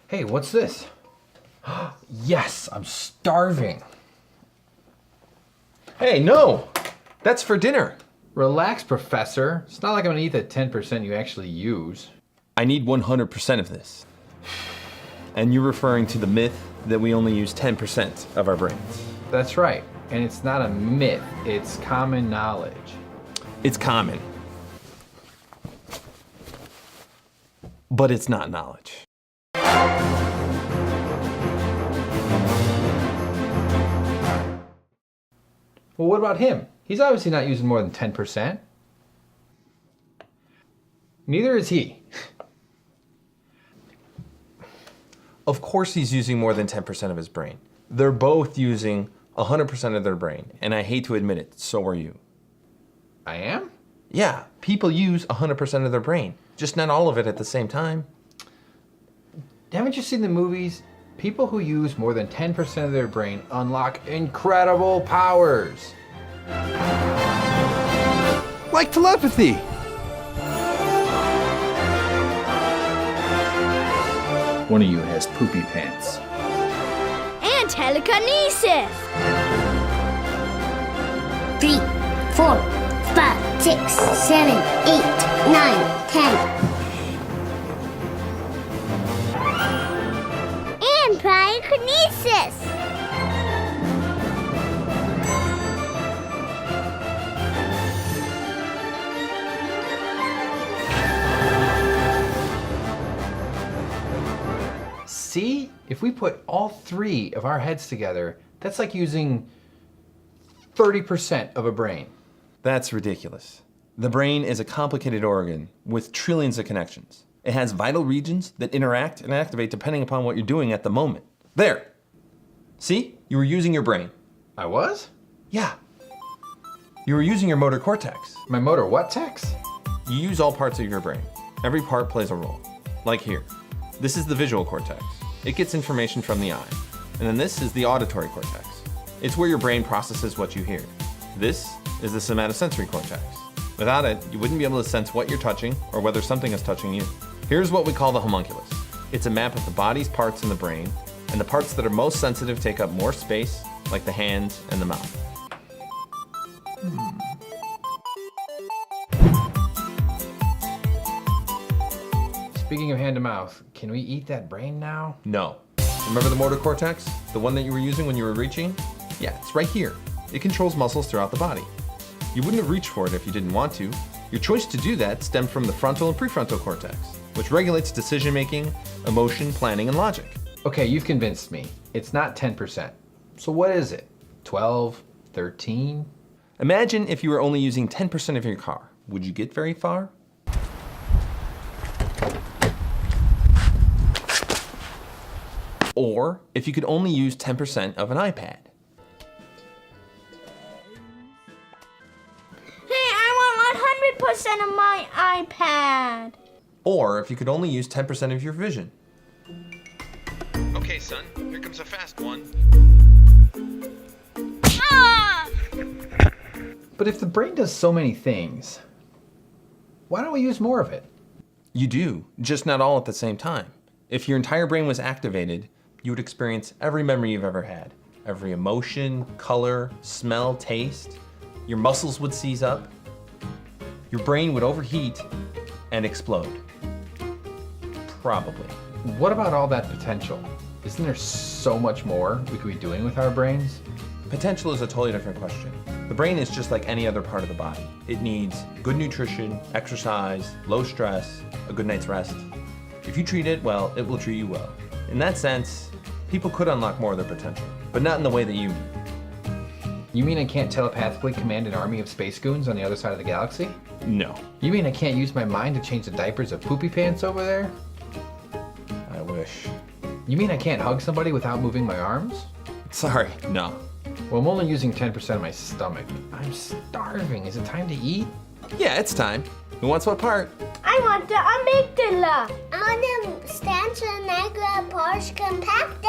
Hey, what's this? Yes, I'm starving. Hey, no! That's for dinner. Relax, Professor. It's not like I'm gonna eat the 10% you actually use. I need 100% of this. And you're referring to the myth that we only use 10% of our brains. That's right. And it's not a myth, it's common knowledge. It's common. But it's not knowledge. Well, what about him? He's obviously not using more than 10%. Neither is he. Of course he's using more than 10% of his brain. They're both using 100% of their brain, and I hate to admit it, so are you. I am? Yeah, people use 100% of their brain, just not all of it at the same time. Haven't you seen the movies? People who use more than 10% of their brain unlock incredible powers. Like telepathy. One of you has poopy pants. And telekinesis! 3, 4, 5, 6, 7, 8, 9, 10. And cryokinesis! See? If we put all 3 of our heads together, that's like using 30% of a brain. That's ridiculous. The brain is a complicated organ with trillions of connections. It has vital regions that interact and activate depending upon what you're doing at the moment. There! See? You were using your brain. I was? Yeah. You were using your motor cortex. My motor what text? You use all parts of your brain. Every part plays a role. Like here. This is the visual cortex. It gets information from the eye. And then this is the auditory cortex. It's where your brain processes what you hear. This is the somatosensory cortex. Without it, you wouldn't be able to sense what you're touching or whether something is touching you. Here's what we call the homunculus. It's a map of the body's parts in the brain, and the parts that are most sensitive take up more space, like the hands and the mouth. Speaking of hand to mouth, can we eat that brain now? No. Remember the motor cortex? The one that you were using when you were reaching? Yeah, it's right here. It controls muscles throughout the body. You wouldn't have reached for it if you didn't want to. Your choice to do that stemmed from the frontal and prefrontal cortex, which regulates decision-making, emotion, planning, and logic. Okay, you've convinced me. It's not 10%. So what is it? 12? 13? Imagine if you were only using 10% of your car. Would you get very far? Or if you could only use 10% of an iPad. Hey, I want 100% of my iPad. Or if you could only use 10% of your vision. Okay, son, here comes a fast one. Ah! But if the brain does so many things, why don't we use more of it? You do, just not all at the same time. If your entire brain was activated, you would experience every memory you've ever had. Every emotion, color, smell, taste. Your muscles would seize up. Your brain would overheat and explode. Probably. What about all that potential? Isn't there so much more we could be doing with our brains? Potential is a totally different question. The brain is just like any other part of the body. It needs good nutrition, exercise, low stress, a good night's rest. If you treat it well, it will treat you well. In that sense, people could unlock more of their potential, but not in the way that you do. You mean I can't telepathically command an army of space goons on the other side of the galaxy? No. You mean I can't use my mind to change the diapers of poopy pants over there? I wish. You mean I can't hug somebody without moving my arms? Sorry, no. Well, I'm only using 10% of my stomach. I'm starving. Is it time to eat? Yeah, it's time. Who wants what part? I want the amygdala. I want the Stanza Negra Porsche Compacta.